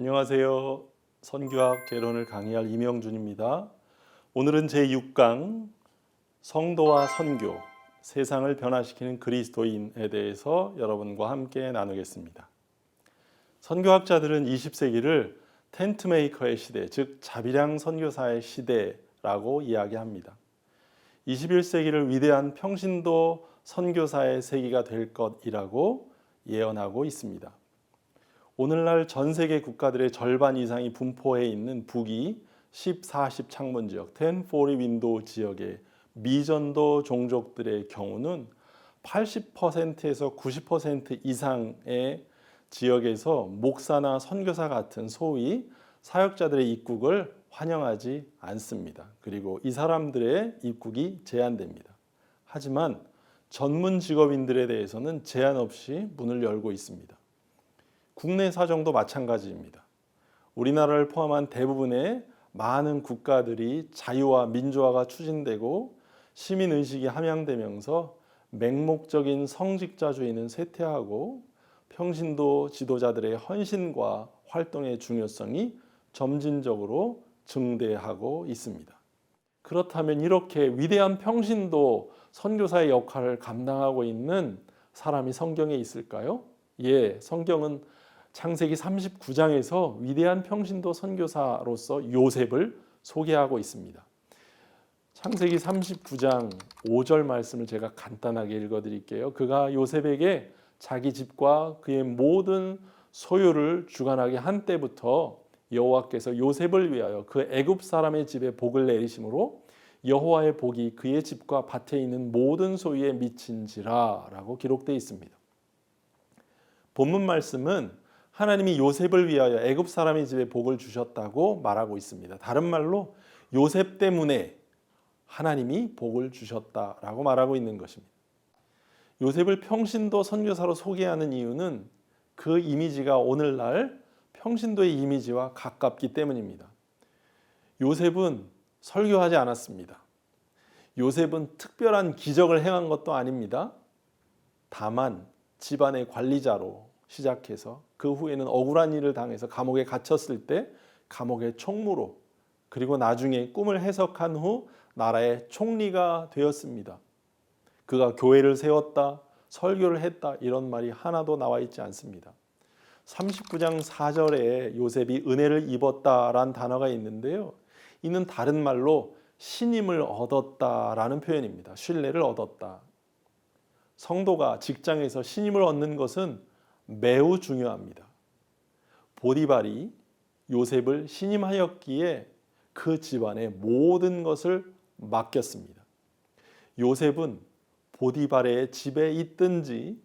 안녕하세요. 선교학 개론을 강의할 이명준입니다. 오늘은 제6강 성도와 선교, 세상을 변화시키는 그리스도인에 대해서 여러분과 함께 나누겠습니다. 선교학자들은 20세기를 텐트메이커의 시대, 즉 자비량 선교사의 시대라고 이야기합니다. 21세기를 위대한 평신도 선교사의 세기가 될 것이라고 예언하고 있습니다. 오늘날 전 세계 국가들의 절반 이상이 분포해 있는 북위 10-40 창문 지역, 10-40 윈도우 지역의 미전도 종족들의 경우는 80%에서 90% 이상의 지역에서 목사나 선교사 같은 소위 사역자들의 입국을 환영하지 않습니다. 그리고 이 사람들의 입국이 제한됩니다. 하지만 전문 직업인들에 대해서는 제한 없이 문을 열고 있습니다. 국내 사정도 마찬가지입니다. 우리나라를 포함한 대부분의 많은 국가들이 자유와 민주화가 추진되고 시민의식이 함양되면서 맹목적인 성직자주의는 쇠퇴하고 평신도 지도자들의 헌신과 활동의 중요성이 점진적으로 증대하고 있습니다. 그렇다면 이렇게 위대한 평신도 선교사의 역할을 감당하고 있는 사람이 성경에 있을까요? 예, 성경은 창세기 39장에서 위대한 평신도 선교사로서 요셉을 소개하고 있습니다. 창세기 39장 5절 말씀을 제가 간단하게 읽어드릴게요. 그가 요셉에게 자기 집과 그의 모든 소유를 주관하게 한 때부터 여호와께서 요셉을 위하여 그 애굽 사람의 집에 복을 내리심으로 여호와의 복이 그의 집과 밭에 있는 모든 소유에 미친지라 라고 기록되어 있습니다. 본문 말씀은 하나님이 요셉을 위하여 애굽 사람의 집에 복을 주셨다고 말하고 있습니다. 다른 말로 요셉 때문에 하나님이 복을 주셨다라고 말하고 있는 것입니다. 요셉을 평신도 선교사로 소개하는 이유는 그 이미지가 오늘날 평신도의 이미지와 가깝기 때문입니다. 요셉은 설교하지 않았습니다. 요셉은 특별한 기적을 행한 것도 아닙니다. 다만 집안의 관리자로 시작해서 그 후에는 억울한 일을 당해서 감옥에 갇혔을 때 감옥의 총무로, 그리고 나중에 꿈을 해석한 후 나라의 총리가 되었습니다. 그가 교회를 세웠다, 설교를 했다, 이런 말이 하나도 나와 있지 않습니다. 39장 4절에 요셉이 은혜를 입었다라는 단어가 있는데요, 이는 다른 말로 신임을 얻었다라는 표현입니다. 신뢰를 얻었다. 성도가 직장에서 신임을 얻는 것은 매우 중요합니다. 보디발이 요셉을 신임하였기에 그 집안의 모든 것을 맡겼습니다. 요셉은 보디발의 집에 있든지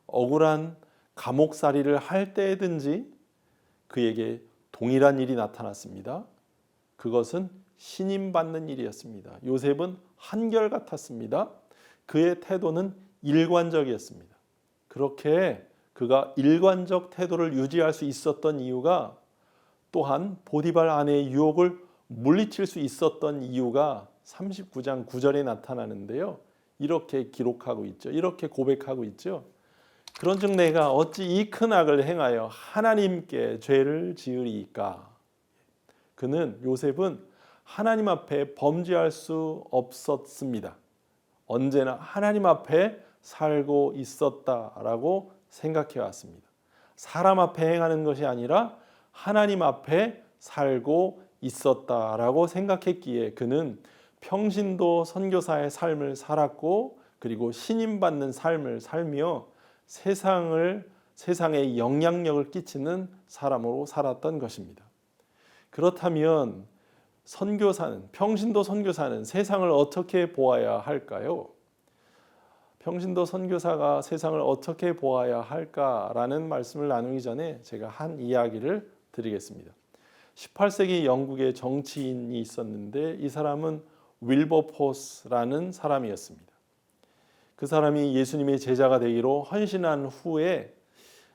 억울한 감옥살이를 할 때든지 그에게 동일한 일이 나타났습니다. 그것은 신임받는 일이었습니다. 요셉은 한결같았습니다. 그의 태도는 일관적이었습니다. 그렇게 그가 일관적 태도를 유지할 수 있었던 이유가, 또한 보디발 아내의 유혹을 물리칠 수 있었던 이유가 39장 9절에 나타나는데요. 이렇게 기록하고 있죠. 이렇게 고백하고 있죠. 그런즉 내가 어찌 이 큰 악을 행하여 하나님께 죄를 지으리이까. 그는, 요셉은 하나님 앞에 범죄할 수 없었습니다. 언제나 하나님 앞에 살고 있었다라고 생각해 왔습니다. 사람 앞에 행하는 것이 아니라 하나님 앞에 살고 있었다라고 생각했기에 그는 평신도 선교사의 삶을 살았고, 그리고 신임받는 삶을 살며 세상에 영향력을 끼치는 사람으로 살았던 것입니다. 그렇다면 평신도 선교사는 세상을 어떻게 보아야 할까요? 평신도 선교사가 세상을 어떻게 보아야 할까라는 말씀을 나누기 전에 제가 한 이야기를 드리겠습니다. 18세기 영국의 정치인이 있었는데 이 사람은 윌버포스라는 사람이었습니다. 그 사람이 예수님의 제자가 되기로 헌신한 후에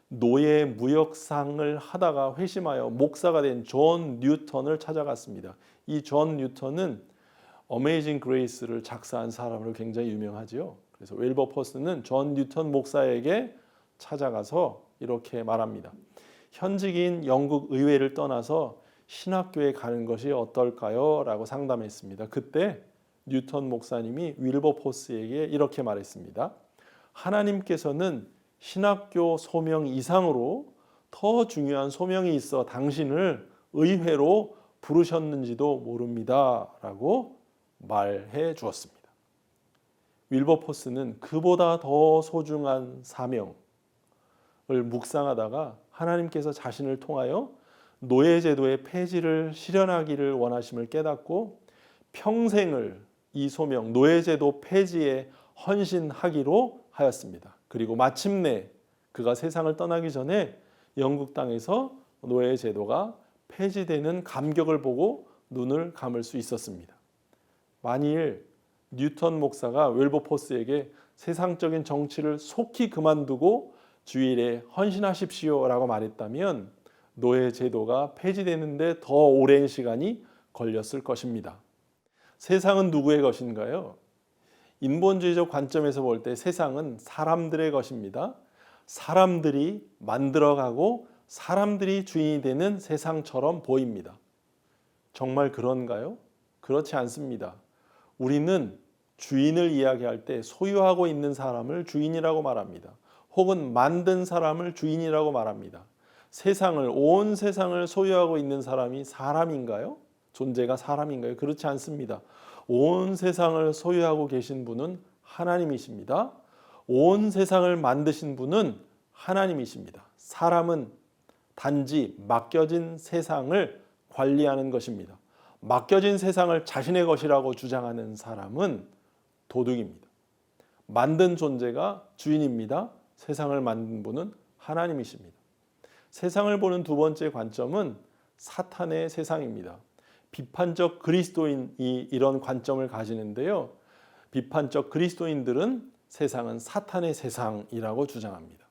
노예 무역상을 하다가 회심하여 목사가 된 존 뉴턴을 찾아갔습니다. 이 존 뉴턴은 어메이징 그레이스를 작사한 사람으로 굉장히 유명하죠. 그래서 윌버포스는 존 뉴턴 목사에게 찾아가서 이렇게 말합니다. 현직인 영국 의회를 떠나서 신학교에 가는 것이 어떨까요? 라고 상담했습니다. 그때 뉴턴 목사님이 윌버포스에게 이렇게 말했습니다. 하나님께서는 신학교 소명 이상으로 더 중요한 소명이 있어 당신을 의회로 부르셨는지도 모릅니다. 라고 말해 주었습니다. 윌버포스는 그보다 더 소중한 사명을 묵상하다가 하나님께서 자신을 통하여 노예제도의 폐지를 실현하기를 원하심을 깨닫고 평생을 이 소명, 노예제도 폐지에 헌신하기로 하였습니다. 그리고 마침내 그가 세상을 떠나기 전에 영국 땅에서 노예제도가 폐지되는 감격을 보고 눈을 감을 수 있었습니다. 만일 뉴턴 목사가 윌버포스에게 세상적인 정치를 속히 그만두고 주일에 헌신하십시오라고 말했다면 노예제도가 폐지되는데 더 오랜 시간이 걸렸을 것입니다. 세상은 누구의 것인가요? 인본주의적 관점에서 볼 때 세상은 사람들의 것입니다. 사람들이 만들어가고 사람들이 주인이 되는 세상처럼 보입니다. 정말 그런가요? 그렇지 않습니다. 우리는 주인을 이야기할 때 소유하고 있는 사람을 주인이라고 말합니다. 혹은 만든 사람을 주인이라고 말합니다. 세상을, 온 세상을 소유하고 있는 사람이 사람인가요? 존재가 사람인가요? 그렇지 않습니다. 온 세상을 소유하고 계신 분은 하나님이십니다. 온 세상을 만드신 분은 하나님이십니다. 사람은 단지 맡겨진 세상을 관리하는 것입니다. 맡겨진 세상을 자신의 것이라고 주장하는 사람은 도둑입니다. 만든 존재가 주인입니다. 세상을 만든 분은 하나님이십니다. 세상을 보는 두 번째 관점은 사탄의 세상입니다. 비판적 그리스도인이 이런 관점을 가지는데요. 비판적 그리스도인들은 세상은 사탄의 세상이라고 주장합니다.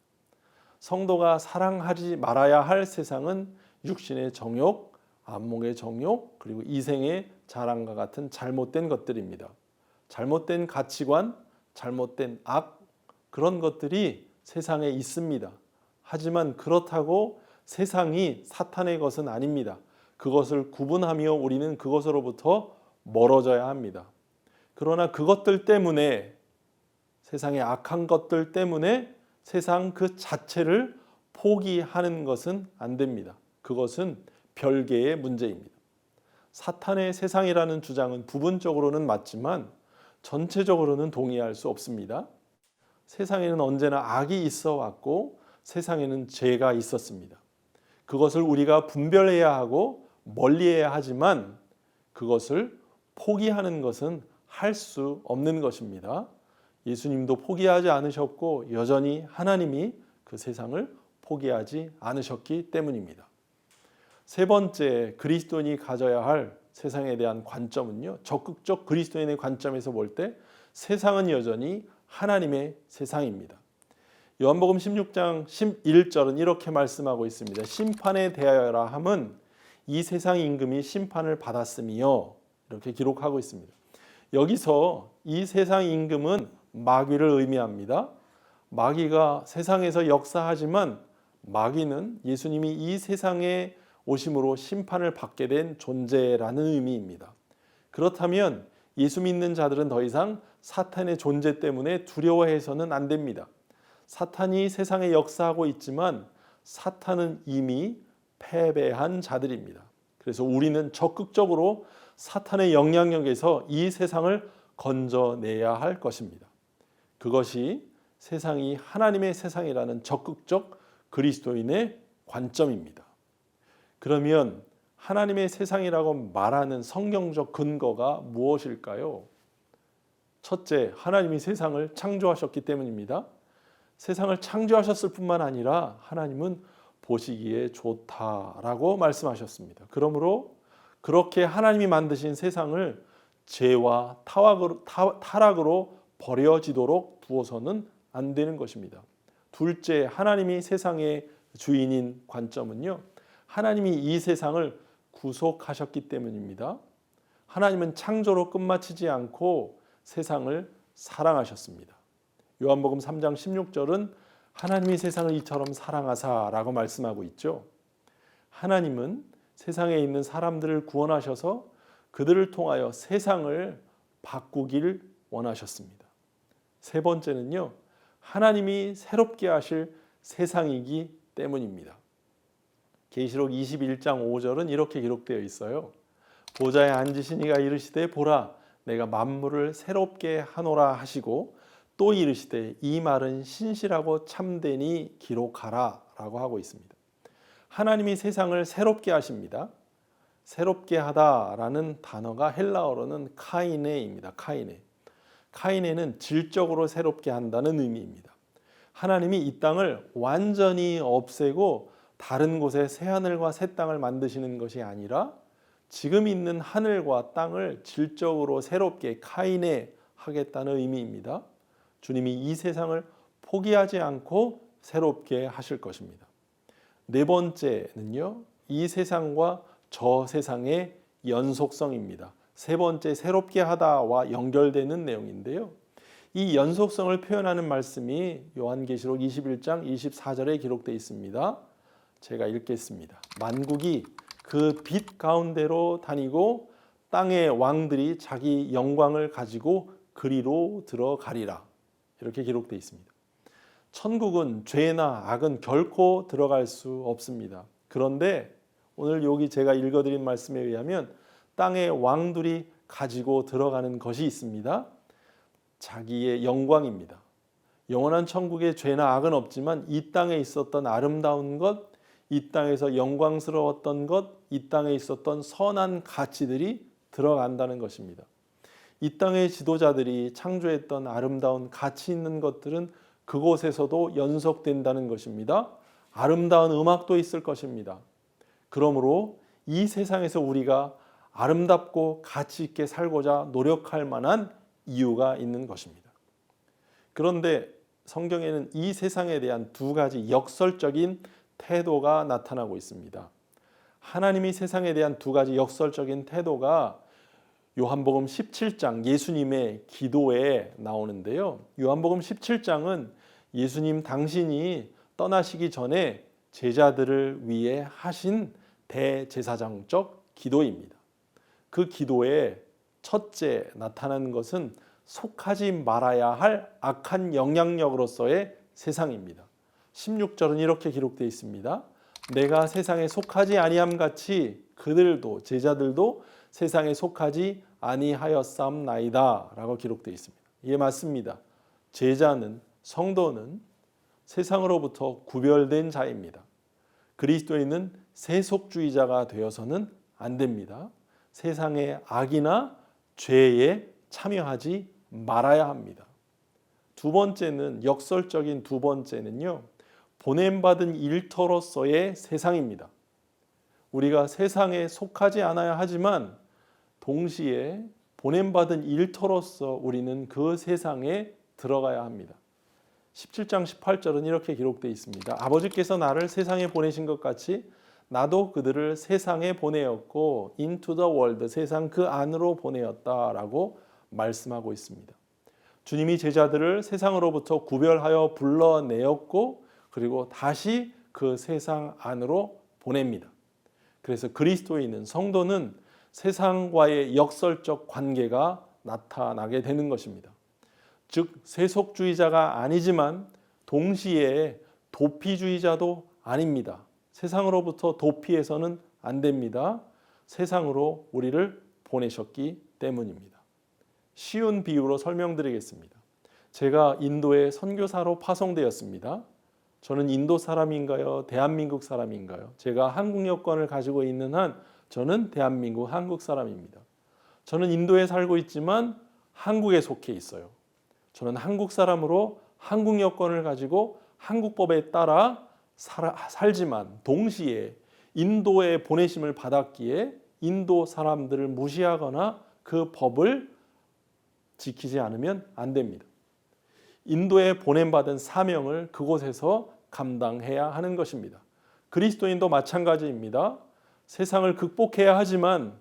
성도가 사랑하지 말아야 할 세상은 육신의 정욕, 안목의 정욕, 그리고 이생의 자랑과 같은 잘못된 것들입니다. 잘못된 가치관, 잘못된 악, 그런 것들이 세상에 있습니다. 하지만 그렇다고 세상이 사탄의 것은 아닙니다. 그것을 구분하며 우리는 그것으로부터 멀어져야 합니다. 그러나 그것들 때문에, 세상의 악한 것들 때문에 세상 그 자체를 포기하는 것은 안 됩니다. 그것은 별개의 문제입니다. 사탄의 세상이라는 주장은 부분적으로는 맞지만 전체적으로는 동의할 수 없습니다. 세상에는 언제나 악이 있어 왔고 세상에는 죄가 있었습니다. 그것을 우리가 분별해야 하고 멀리해야 하지만 그것을 포기하는 것은 할 수 없는 것입니다. 예수님도 포기하지 않으셨고 여전히 하나님이 그 세상을 포기하지 않으셨기 때문입니다. 세 번째, 그리스도인이 가져야 할 세상에 대한 관점은요, 적극적 그리스도인의 관점에서 볼 때 세상은 여전히 하나님의 세상입니다. 요한복음 16장 11절은 이렇게 말씀하고 있습니다. 심판에 대하여라 함은 이 세상 임금이 심판을 받았음이요, 이렇게 기록하고 있습니다. 여기서 이 세상 임금은 마귀를 의미합니다. 마귀가 세상에서 역사하지만 마귀는 예수님이 이 세상에 오심으로 심판을 받게 된 존재라는 의미입니다. 그렇다면 예수 믿는 자들은 더 이상 사탄의 존재 때문에 두려워해서는 안 됩니다. 사탄이 세상에 역사하고 있지만 사탄은 이미 패배한 자들입니다. 그래서 우리는 적극적으로 사탄의 영향력에서 이 세상을 건져내야 할 것입니다. 그것이 세상이 하나님의 세상이라는 적극적 그리스도인의 관점입니다. 그러면 하나님의 세상이라고 말하는 성경적 근거가 무엇일까요? 첫째, 하나님이 세상을 창조하셨기 때문입니다. 세상을 창조하셨을 뿐만 아니라 하나님은 보시기에 좋다라고 말씀하셨습니다. 그러므로 그렇게 하나님이 만드신 세상을 죄와 타락으로 버려지도록 두어서는 안 되는 것입니다. 둘째, 하나님이 세상의 주인인 관점은요, 하나님이 이 세상을 구속하셨기 때문입니다. 하나님은 창조로 끝마치지 않고 세상을 사랑하셨습니다. 요한복음 3장 16절은 하나님이 세상을 이처럼 사랑하사라고 말씀하고 있죠. 하나님은 세상에 있는 사람들을 구원하셔서 그들을 통하여 세상을 바꾸길 원하셨습니다. 세 번째는요, 하나님이 새롭게 하실 세상이기 때문입니다. 계시록 21장 5절은 이렇게 기록되어 있어요. 보좌에 앉으신 이가 이르시되 보라 내가 만물을 새롭게 하노라 하시고 또 이르시되 이 말은 신실하고 참되니 기록하라 라고 하고 있습니다. 하나님이 세상을 새롭게 하십니다. 새롭게 하다라는 단어가 헬라어로는 카이네입니다. 카이네는 질적으로 새롭게 한다는 의미입니다. 하나님이 이 땅을 완전히 없애고 다른 곳에 새 하늘과 새 땅을 만드시는 것이 아니라 지금 있는 하늘과 땅을 질적으로 새롭게 카이네 하겠다는 의미입니다. 주님이 이 세상을 포기하지 않고 새롭게 하실 것입니다. 네 번째는요, 이 세상과 저 세상의 연속성입니다. 세 번째 새롭게 하다와 연결되는 내용인데요. 이 연속성을 표현하는 말씀이 요한계시록 21장 24절에 기록되어 있습니다. 제가 읽겠습니다. 만국이 그 빛 가운데로 다니고 땅의 왕들이 자기 영광을 가지고 그리로 들어가리라. 이렇게 기록되어 있습니다. 천국은 죄나 악은 결코 들어갈 수 없습니다. 그런데 오늘 여기 제가 읽어드린 말씀에 의하면 땅의 왕들이 가지고 들어가는 것이 있습니다. 자기의 영광입니다. 영원한 천국에 죄나 악은 없지만 이 땅에 있었던 아름다운 것, 이 땅에서 영광스러웠던 것, 이 땅에 있었던 선한 가치들이 들어간다는 것입니다. 이 땅의 지도자들이 창조했던 아름다운 가치 있는 것들은 그곳에서도 연속된다는 것입니다. 아름다운 음악도 있을 것입니다. 그러므로 이 세상에서 우리가 아름답고 가치 있게 살고자 노력할 만한 이유가 있는 것입니다. 그런데 성경에는 이 세상에 대한 두 가지 역설적인 태도가 나타나고 있습니다. 하나님이 세상에 대한 두 가지 역설적인 태도가 요한복음 17장 예수님의 기도에 나오는데요. 요한복음 17장은 예수님 당신이 떠나시기 전에 제자들을 위해 하신 대제사장적 기도입니다. 그 기도에 첫째 나타나는 것은 속하지 말아야 할 악한 영향력으로서의 세상입니다. 16절은 이렇게 기록되어 있습니다. 내가 세상에 속하지 아니함 같이 그들도 제자들도 세상에 속하지 아니하였사옵나이다 라고 기록되어 있습니다. 이게 맞습니다. 제자는 성도는 세상으로부터 구별된 자입니다. 그리스도인은 세속주의자가 되어서는 안 됩니다. 세상의 악이나 죄에 참여하지 말아야 합니다. 두 번째는 역설적인 두 번째는요. 보냄받은 일터로서의 세상입니다. 우리가 세상에 속하지 않아야 하지만 동시에 보냄받은 일터로서 우리는 그 세상에 들어가야 합니다. 17장 18절은 이렇게 기록되어 있습니다. 아버지께서 나를 세상에 보내신 것 같이 나도 그들을 세상에 보내었고 into the world, 세상 그 안으로 보내었다라고 말씀하고 있습니다. 주님이 제자들을 세상으로부터 구별하여 불러내었고 그리고 다시 그 세상 안으로 보냅니다. 그래서 그리스도인은 성도는 세상과의 역설적 관계가 나타나게 되는 것입니다. 즉 세속주의자가 아니지만 동시에 도피주의자도 아닙니다. 세상으로부터 도피해서는 안 됩니다. 세상으로 우리를 보내셨기 때문입니다. 쉬운 비유로 설명드리겠습니다. 제가 인도에 선교사로 파송되었습니다. 저는 인도 사람인가요? 대한민국 사람인가요? 제가 한국 여권을 가지고 있는 한 저는 대한민국 한국 사람입니다. 저는 인도에 살고 있지만 한국에 속해 있어요. 저는 한국 사람으로 한국 여권을 가지고 한국법에 따라 살지만 동시에 인도에 보내심을 받았기에 인도 사람들을 무시하거나 그 법을 지키지 않으면 안 됩니다. 인도에 보냄받은 사명을 그곳에서 감당해야 하는 것입니다. 그리스도인도 마찬가지입니다. 세상을 극복해야 하지만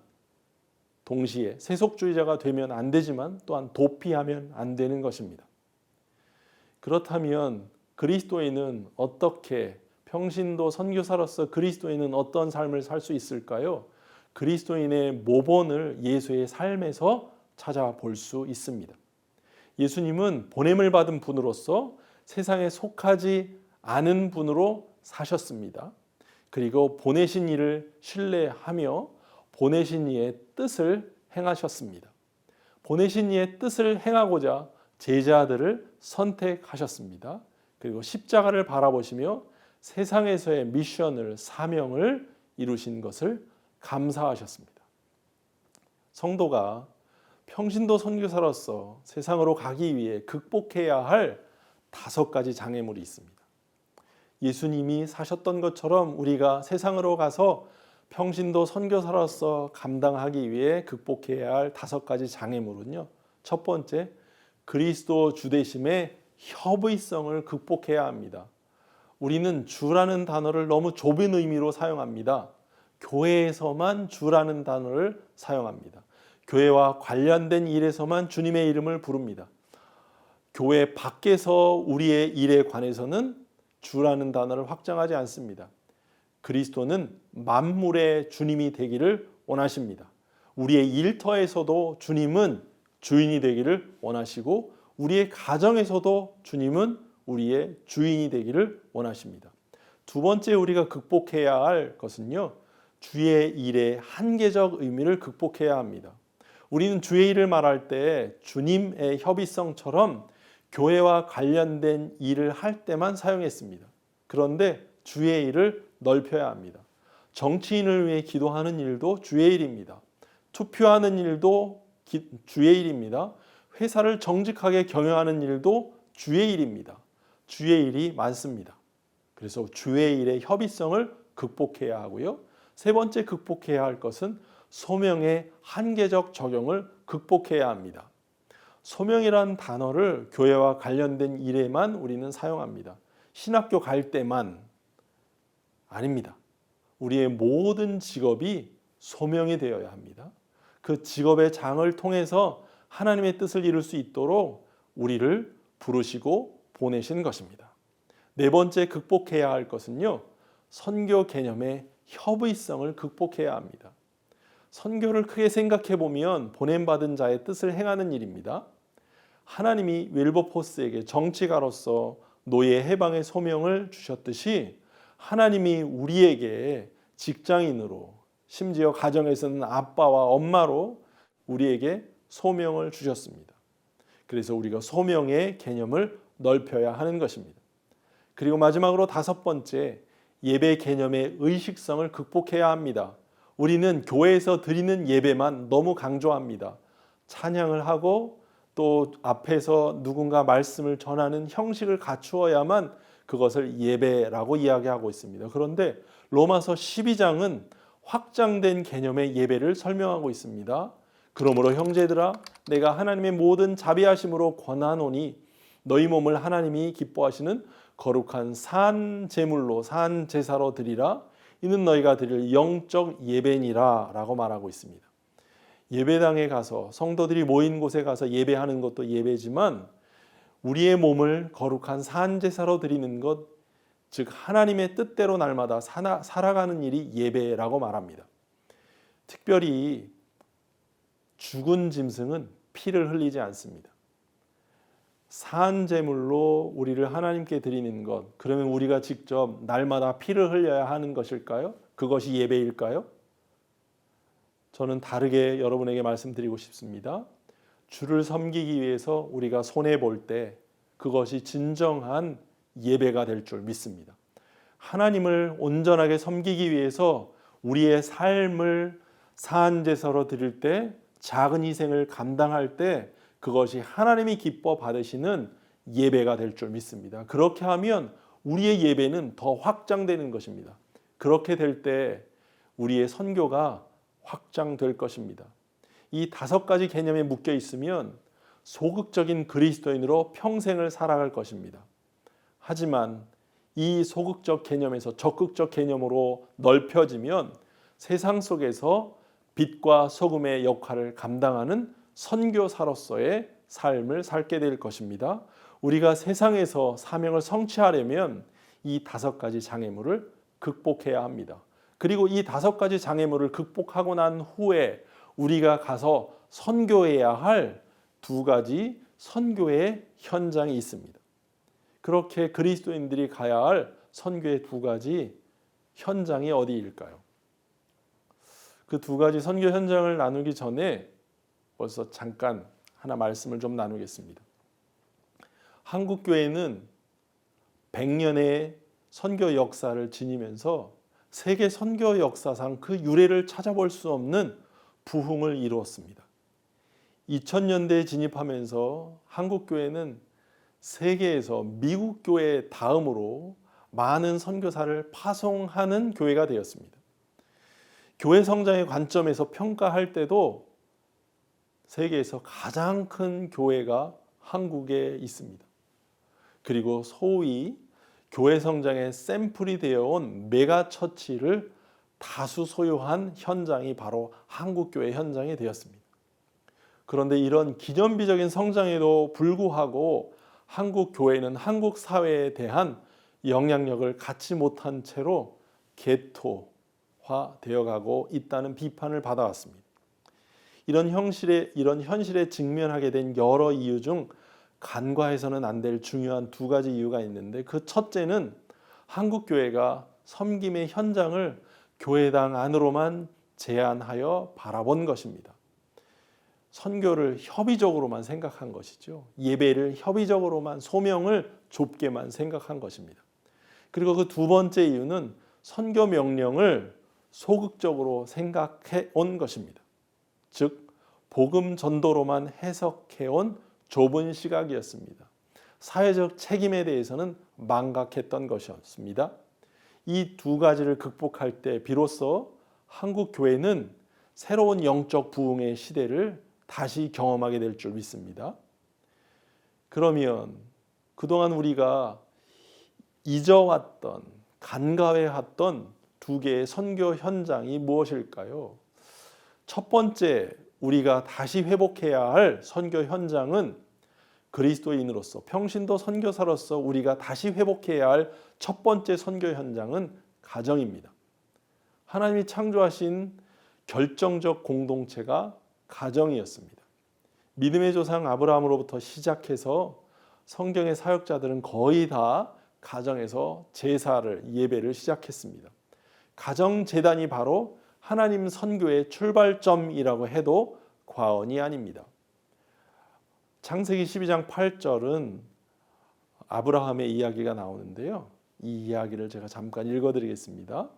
동시에 세속주의자가 되면 안 되지만 또한 도피하면 안 되는 것입니다. 그렇다면 그리스도인은 어떻게 평신도 선교사로서 그리스도인은 어떤 삶을 살 수 있을까요? 그리스도인의 모본을 예수의 삶에서 찾아볼 수 있습니다. 예수님은 보냄을 받은 분으로서 세상에 속하지 않은 분으로 사셨습니다. 그리고 보내신 이를 신뢰하며 보내신 이의 뜻을 행하셨습니다. 보내신 이의 뜻을 행하고자 제자들을 선택하셨습니다. 그리고 십자가를 바라보시며 세상에서의 미션을, 사명을 이루신 것을 감사하셨습니다. 성도가 평신도 선교사로서 세상으로 가기 위해 극복해야 할 5가지 장애물이 있습니다. 예수님이 사셨던 것처럼 우리가 세상으로 가서 평신도 선교사로서 감당하기 위해 극복해야 할 5가지 장애물은요. 첫 번째, 그리스도 주되심의 협의성을 극복해야 합니다. 우리는 주라는 단어를 너무 좁은 의미로 사용합니다. 교회에서만 주라는 단어를 사용합니다. 교회와 관련된 일에서만 주님의 이름을 부릅니다. 교회 밖에서 우리의 일에 관해서는 주라는 단어를 확장하지 않습니다. 그리스도는 만물의 주님이 되기를 원하십니다. 우리의 일터에서도 주님은 주인이 되기를 원하시고 우리의 가정에서도 주님은 우리의 주인이 되기를 원하십니다. 두 번째 우리가 극복해야 할 것은요. 주의 일의 한계적 의미를 극복해야 합니다. 우리는 주의 일을 말할 때 주님의 협의성처럼 교회와 관련된 일을 할 때만 사용했습니다. 그런데 주의 일을 넓혀야 합니다. 정치인을 위해 기도하는 일도 주의 일입니다. 투표하는 일도 주의 일입니다. 회사를 정직하게 경영하는 일도 주의 일입니다. 주의 일이 많습니다. 그래서 주의 일의 협의성을 극복해야 하고요. 세 번째 극복해야 할 것은 소명의 한계적 적용을 극복해야 합니다. 소명이란 단어를 교회와 관련된 일에만 우리는 사용합니다. 신학교 갈 때만 아닙니다. 우리의 모든 직업이 소명이 되어야 합니다. 그 직업의 장을 통해서 하나님의 뜻을 이룰 수 있도록 우리를 부르시고 보내신 것입니다. 네 번째 극복해야 할 것은요. 선교 개념의 협의성을 극복해야 합니다. 선교를 크게 생각해 보면 보냄받은 자의 뜻을 행하는 일입니다. 하나님이 윌버포스에게 정치가로서 노예 해방의 소명을 주셨듯이 하나님이 우리에게 직장인으로 심지어 가정에서는 아빠와 엄마로 우리에게 소명을 주셨습니다. 그래서 우리가 소명의 개념을 넓혀야 하는 것입니다. 그리고 마지막으로 5번째, 예배 개념의 의식성을 극복해야 합니다. 우리는 교회에서 드리는 예배만 너무 강조합니다. 찬양을 하고 또 앞에서 누군가 말씀을 전하는 형식을 갖추어야만 그것을 예배라고 이야기하고 있습니다. 그런데 로마서 12장은 확장된 개념의 예배를 설명하고 있습니다. 그러므로 형제들아 내가 하나님의 모든 자비하심으로 권하노니 너희 몸을 하나님이 기뻐하시는 거룩한 산 제물로 산 제사로 드리라. 이는 너희가 드릴 영적 예배니라 라고 말하고 있습니다. 예배당에 가서 성도들이 모인 곳에 가서 예배하는 것도 예배지만 우리의 몸을 거룩한 산 제사로 드리는 것, 즉 하나님의 뜻대로 날마다 살아가는 일이 예배라고 말합니다. 특별히 죽은 짐승은 피를 흘리지 않습니다. 산 제물로 우리를 하나님께 드리는 것, 그러면 우리가 직접 날마다 피를 흘려야 하는 것일까요? 그것이 예배일까요? 저는 다르게 여러분에게 말씀드리고 싶습니다. 주를 섬기기 위해서 우리가 손해볼 때 그것이 진정한 예배가 될 줄 믿습니다. 하나님을 온전하게 섬기기 위해서 우리의 삶을 산 제사로 드릴 때, 작은 희생을 감당할 때 그것이 하나님이 기뻐 받으시는 예배가 될 줄 믿습니다. 그렇게 하면 우리의 예배는 더 확장되는 것입니다. 그렇게 될 때 우리의 선교가 확장될 것입니다. 이 5가지 개념에 묶여 있으면 소극적인 그리스도인으로 평생을 살아갈 것입니다. 하지만 이 소극적 개념에서 적극적 개념으로 넓혀지면 세상 속에서 빛과 소금의 역할을 감당하는 선교사로서의 삶을 살게 될 것입니다. 우리가 세상에서 사명을 성취하려면 이 5가지 장애물을 극복해야 합니다. 그리고 이 5가지 장애물을 극복하고 난 후에 우리가 가서 선교해야 할 2가지 선교의 현장이 있습니다. 그렇게 그리스도인들이 가야 할 선교의 2가지 현장이 어디일까요? 그 2가지 선교 현장을 나누기 전에 벌써 잠깐 하나 말씀을 좀 나누겠습니다. 한국 교회는 100년의 선교 역사를 지니면서 세계 선교 역사상 그 유례를 찾아볼 수 없는 부흥을 이루었습니다. 2000년대에 진입하면서 한국 교회는 세계에서 미국 교회 다음으로 많은 선교사를 파송하는 교회가 되었습니다. 교회 성장의 관점에서 평가할 때도 세계에서 가장 큰 교회가 한국에 있습니다. 그리고 소위 교회 성장의 샘플이 되어온 메가처치를 다수 소유한 현장이 바로 한국교회 현장이 되었습니다. 그런데 이런 기념비적인 성장에도 불구하고 한국교회는 한국 사회에 대한 영향력을 갖지 못한 채로 개토화되어가고 있다는 비판을 받아왔습니다. 이런 현실에 직면하게 된 여러 이유 중 간과해서는 안 될 중요한 2가지 이유가 있는데, 그 첫째는 한국교회가 섬김의 현장을 교회당 안으로만 제한하여 바라본 것입니다. 선교를 협의적으로만 생각한 것이죠. 예배를 협의적으로만, 소명을 좁게만 생각한 것입니다. 그리고 그 2번째 이유는 선교 명령을 소극적으로 생각해 온 것입니다. 즉 복음 전도로만 해석해 온 좁은 시각이었습니다. 사회적 책임에 대해서는 망각했던 것이었습니다. 이 2가지를 극복할 때 비로소 한국 교회는 새로운 영적 부흥의 시대를 다시 경험하게 될 줄 믿습니다. 그러면 그동안 우리가 잊어왔던, 간과해왔던 2개의 선교 현장이 무엇일까요? 첫 번째, 우리가 다시 회복해야 할 선교 현장은 그리스도인으로서, 평신도 선교사로서 우리가 다시 회복해야 할 첫 번째 선교 현장은 가정입니다. 하나님이 창조하신 결정적 공동체가 가정이었습니다. 믿음의 조상 아브라함으로부터 시작해서 성경의 사역자들은 거의 다 가정에서 제사를, 예배를 시작했습니다. 가정재단이 바로 하나님 선교의 출발점이라고 해도 과언이 아닙니다. 창세기 12장 8절은 아브라함의 이야기가 나오는데요. 이 이야기를 제가 잠깐 읽어드리겠습니다.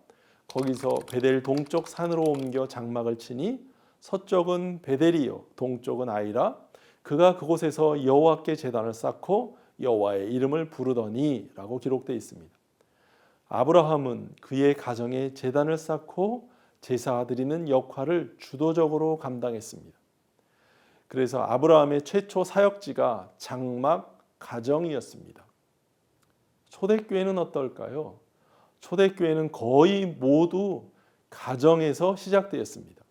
거기서 베델 동쪽 산으로 옮겨 장막을 치니 서쪽은 베델이요 동쪽은 아이라, 그가 그곳에서 여호와께 제단을 쌓고 여호와의 이름을 부르더니 라고 기록되어 있습니다. 아브라함은 그의 가정에 제단을 쌓고 제사 드리는 역할을 주도적으로 감당했습니다. 그래서 아브라함의 최초 사역지가 장막 가정이었습니다. 초대교회는 어떨까요? 초대교회는 거의 모두 가정에서 시작되었습니다.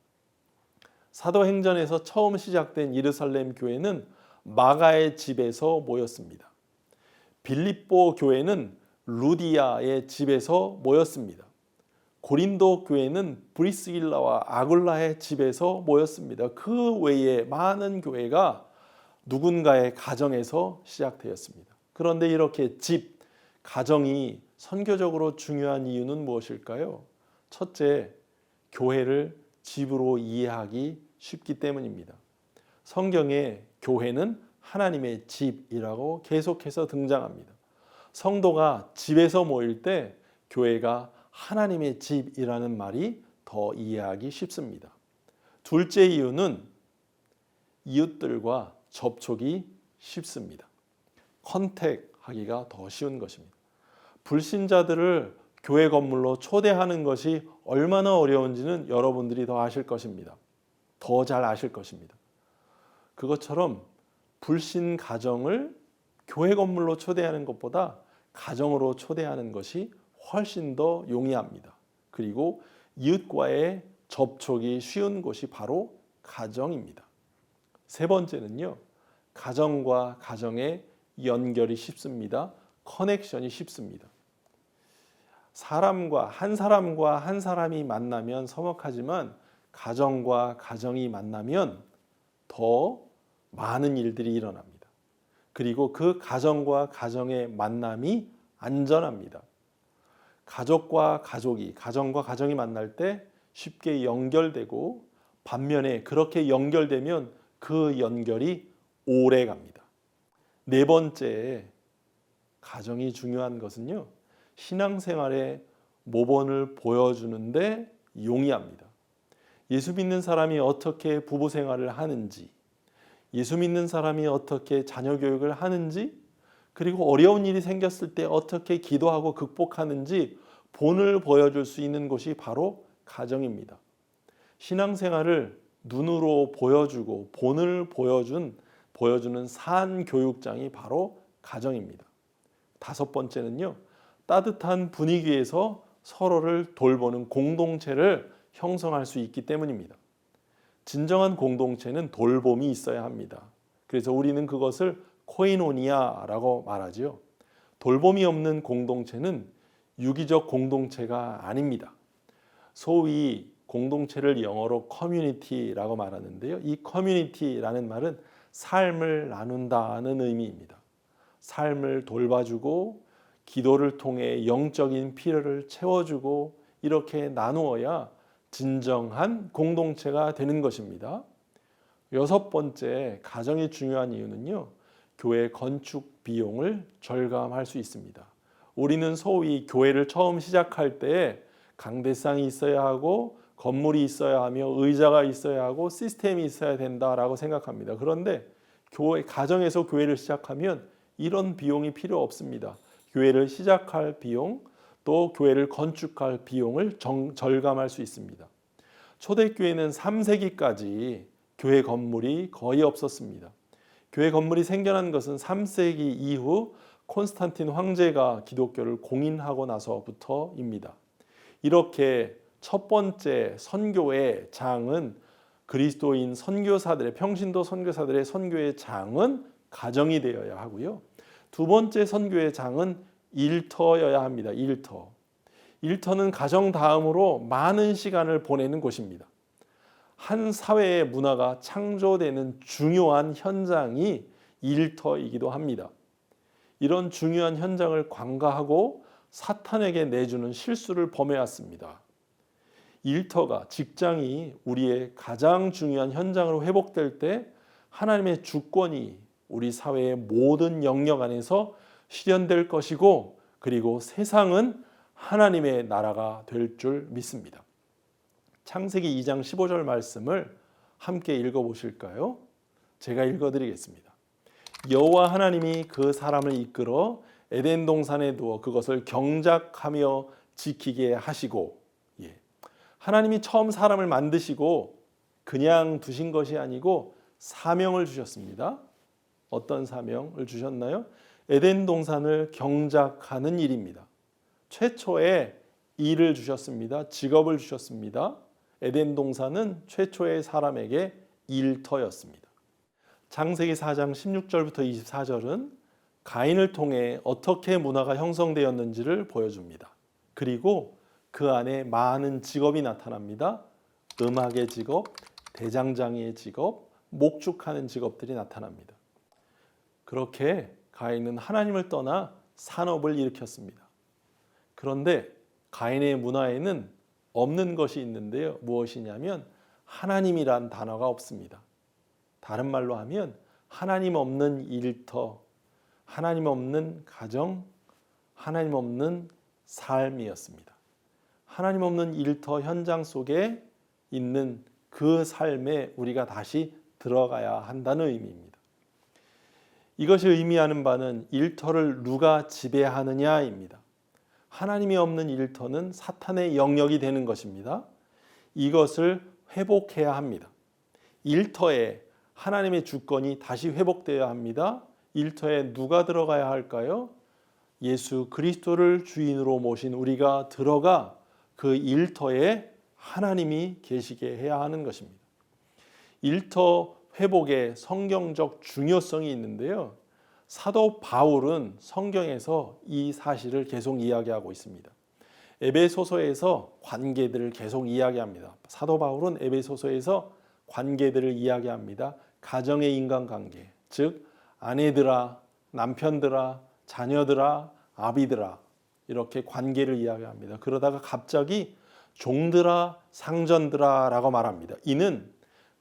사도행전에서 처음 시작된 예루살렘 교회는 마가의 집에서 모였습니다. 빌립보 교회는 루디아의 집에서 모였습니다. 고린도 교회는 브리스길라와 아굴라의 집에서 모였습니다. 그 외에 많은 교회가 누군가의 가정에서 시작되었습니다. 그런데 이렇게 집, 가정이 선교적으로 중요한 이유는 무엇일까요? 첫째, 교회를 집으로 이해하기 쉽기 때문입니다. 성경에 교회는 하나님의 집이라고 계속해서 등장합니다. 성도가 집에서 모일 때 교회가 하나님의 집이라는 말이 더 이해하기 쉽습니다. 둘째 이유는 이웃들과 접촉이 쉽습니다. 컨택하기가 더 쉬운 것입니다. 불신자들을 교회 건물로 초대하는 것이 얼마나 어려운지는 여러분들이 더 아실 것입니다. 더 잘 아실 것입니다. 그것처럼 불신 가정을 교회 건물로 초대하는 것보다 가정으로 초대하는 것이 훨씬 더 용이합니다. 그리고 이웃과의 접촉이 쉬운 곳이 바로 가정입니다. 세 번째는요, 가정과 가정의 연결이 쉽습니다. 커넥션이 쉽습니다. 한 사람이 만나면 서먹하지만 가정과 가정이 만나면 더 많은 일들이 일어납니다. 그리고 그 가정과 가정의 만남이 안전합니다. 가정과 가정이 만날 때 쉽게 연결되고, 반면에 그렇게 연결되면 그 연결이 오래 갑니다. 네 번째, 가정이 중요한 것은요, 신앙생활의 모범을 보여주는데 용이합니다. 예수 믿는 사람이 어떻게 부부 생활을 하는지, 예수 믿는 사람이 어떻게 자녀 교육을 하는지, 그리고 어려운 일이 생겼을 때 어떻게 기도하고 극복하는지 본을 보여줄 수 있는 곳이 바로 가정입니다. 신앙생활을 눈으로 보여주고 본을 보여주는 산 교육장이 바로 가정입니다. 다섯 번째는요, 따뜻한 분위기에서 서로를 돌보는 공동체를 형성할 수 있기 때문입니다. 진정한 공동체는 돌봄이 있어야 합니다. 그래서 우리는 그것을 코이노니아라고 말하지요. 돌봄이 없는 공동체는 유기적 공동체가 아닙니다. 소위 공동체를 영어로 커뮤니티라고 말하는데요. 이 커뮤니티라는 말은 삶을 나눈다는 의미입니다. 삶을 돌봐주고 기도를 통해 영적인 필요를 채워주고 이렇게 나누어야 진정한 공동체가 되는 것입니다. 여섯 번째, 가정이 중요한 이유는요, 교회 건축 비용을 절감할 수 있습니다. 우리는 소위 교회를 처음 시작할 때 강대상이 있어야 하고 건물이 있어야 하며 의자가 있어야 하고 시스템이 있어야 된다라고 생각합니다. 그런데 가정에서 교회를 시작하면 이런 비용이 필요 없습니다. 교회를 시작할 비용, 또 교회를 건축할 비용을 절감할 수 있습니다. 초대교회는 3세기까지 교회 건물이 거의 없었습니다. 교회 건물이 생겨난 것은 3세기 이후 콘스탄틴 황제가 기독교를 공인하고 나서부터입니다. 이렇게 첫 번째 선교의 장은 그리스도인 선교사들의, 평신도 선교사들의 선교의 장은 가정이 되어야 하고요. 두 번째 선교의 장은 일터여야 합니다. 일터는 가정 다음으로 많은 시간을 보내는 곳입니다. 한 사회의 문화가 창조되는 중요한 현장이 일터이기도 합니다. 이런 중요한 현장을 관가하고 사탄에게 내주는 실수를 범해왔습니다. 직장이 우리의 가장 중요한 현장으로 회복될 때 하나님의 주권이 우리 사회의 모든 영역 안에서 실현될 것이고, 그리고 세상은 하나님의 나라가 될 줄 믿습니다. 창세기 2장 15절 말씀을 함께 읽어보실까요? 제가 읽어드리겠습니다. 여호와 하나님이 그 사람을 이끌어 에덴 동산에 두어 그것을 경작하며 지키게 하시고, 하나님이 처음 사람을 만드시고 그냥 두신 것이 아니고 사명을 주셨습니다. 어떤 사명을 주셨나요? 에덴 동산을 경작하는 일입니다. 최초의 일을 주셨습니다. 직업을 주셨습니다. 에덴 동산은 최초의 사람에게 일터였습니다. 창세기 4장 16절부터 24절은 가인을 통해 어떻게 문화가 형성되었는지를 보여줍니다. 그리고 그 안에 많은 직업이 나타납니다. 음악의 직업, 대장장이의 직업, 목축하는 직업들이 나타납니다. 그렇게 가인은 하나님을 떠나 산업을 일으켰습니다. 그런데 가인의 문화에는 없는 것이 있는데요. 무엇이냐면 하나님이란 단어가 없습니다. 다른 말로 하면 하나님 없는 일터, 하나님 없는 가정, 하나님 없는 삶이었습니다. 하나님 없는 일터 현장 속에 있는 그 삶에 우리가 다시 들어가야 한다는 의미입니다. 이것이 의미하는 바는 일터를 누가 지배하느냐입니다. 하나님이 없는 일터는 사탄의 영역이 되는 것입니다. 이것을 회복해야 합니다. 일터에 하나님의 주권이 다시 회복되어야 합니다. 일터에 누가 들어가야 할까요? 예수 그리스도를 주인으로 모신 우리가 들어가 그 일터에 하나님이 계시게 해야 하는 것입니다. 일터 회복의 성경적 중요성이 있는데요. 사도 바울은 성경에서 이 사실을 계속 이야기하고 있습니다. 에베소서에서 관계들을 계속 이야기합니다. 사도 바울은 에베소서에서 관계들을 이야기합니다. 가정의 인간관계, 즉 아내들아, 남편들아, 자녀들아, 아비들아, 이렇게 관계를 이야기합니다. 그러다가 갑자기 종들아, 상전들아 라고 말합니다. 이는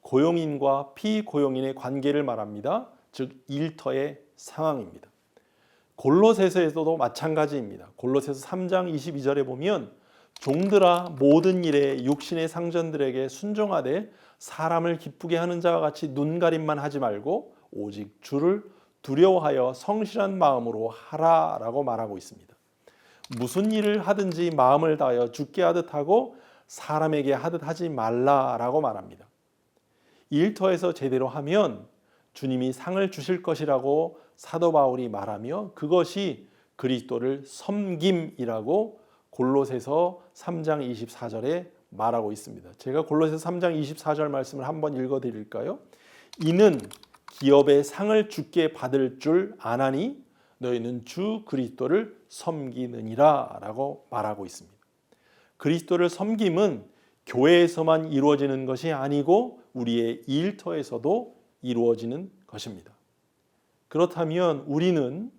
고용인과 피고용인의 관계를 말합니다. 즉 일터의 상황입니다. 골로새서에서도 마찬가지입니다. 골로새서 3장 22절에 보면 종들아 모든 일에 육신의 상전들에게 순종하되 사람을 기쁘게 하는 자와 같이 눈가림만 하지 말고 오직 주를 두려워하여 성실한 마음으로 하라라고 말하고 있습니다. 무슨 일을 하든지 마음을 다하여 주께 하듯 하고 사람에게 하듯 하지 말라라고 말합니다. 일터에서 제대로 하면 주님이 상을 주실 것이라고 사도 바울이 말하며 그것이 그리스도를 섬김이라고 골로새서 3장 24절에 말하고 있습니다. 제가 골로새서 3장 24절 말씀을 한번 읽어 드릴까요? 이는 기업의 상을 주께 받을 줄 아나니 너희는 주 그리스도를 섬기느니라 라고 말하고 있습니다. 그리스도를 섬김은 교회에서만 이루어지는 것이 아니고 우리의 일터에서도 이루어지는 것입니다. 그렇다면 우리는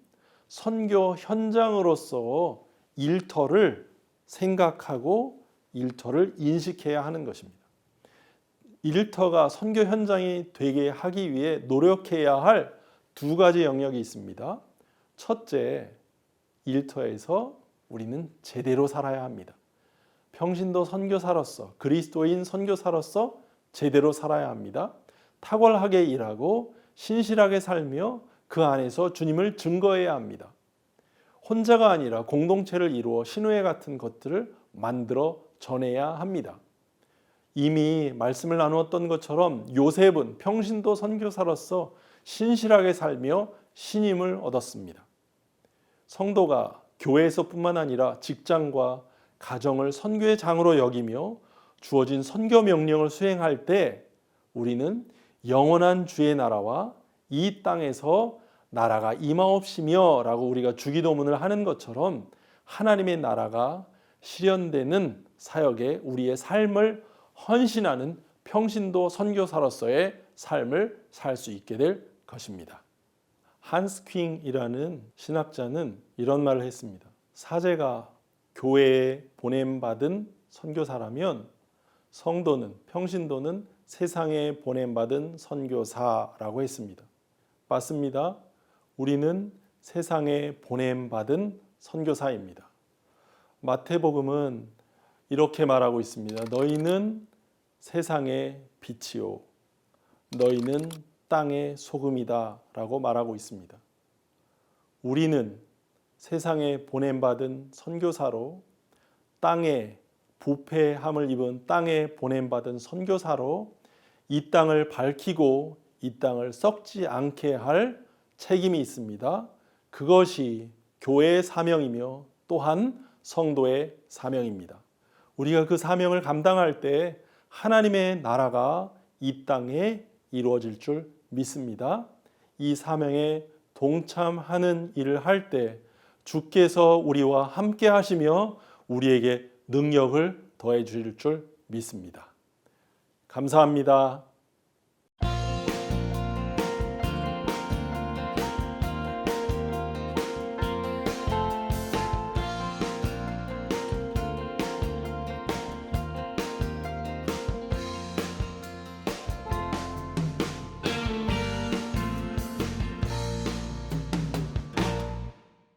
선교 현장으로서 일터를 생각하고 일터를 인식해야 하는 것입니다. 일터가 선교 현장이 되게 하기 위해 노력해야 할 두 가지 영역이 있습니다. 첫째, 일터에서 우리는 제대로 살아야 합니다. 평신도 선교사로서, 그리스도인 선교사로서 제대로 살아야 합니다. 탁월하게 일하고 신실하게 살며 그 안에서 주님을 증거해야 합니다. 혼자가 아니라 공동체를 이루어 신우회 같은 것들을 만들어 전해야 합니다. 이미 말씀을 나누었던 것처럼 요셉은 평신도 선교사로서 신실하게 살며 신임을 얻었습니다. 성도가 교회에서뿐만 아니라 직장과 가정을 선교의 장으로 여기며 주어진 선교 명령을 수행할 때 우리는 영원한 주의 나라와 이 땅에서 나라가 임하옵시며 라고 우리가 주기도문을 하는 것처럼 하나님의 나라가 실현되는 사역에 우리의 삶을 헌신하는 평신도 선교사로서의 삶을 살 수 있게 될 것입니다. 한스 퀸이라는 신학자는 이런 말을 했습니다. 사제가 교회에 보냄받은 선교사라면 성도는, 평신도는 세상에 보냄받은 선교사라고 했습니다. 맞습니다. 우리는 세상에 보냄받은 선교사입니다. 마태복음은 이렇게 말하고 있습니다. 너희는 세상의 빛이요 너희는 땅의 소금이다 라고 말하고 있습니다. 우리는 세상에 보냄받은 선교사로 땅에 부패함을 입은 땅에 보냄받은 선교사로 이 땅을 밝히고 이 땅을 썩지 않게 할 책임이 있습니다. 그것이 교회의 사명이며 또한 성도의 사명입니다. 우리가 그 사명을 감당할 때 하나님의 나라가 이 땅에 이루어질 줄 믿습니다. 이 사명에 동참하는 일을 할 때 주께서 우리와 함께 하시며 우리에게 능력을 더해 주실 줄 믿습니다. 감사합니다.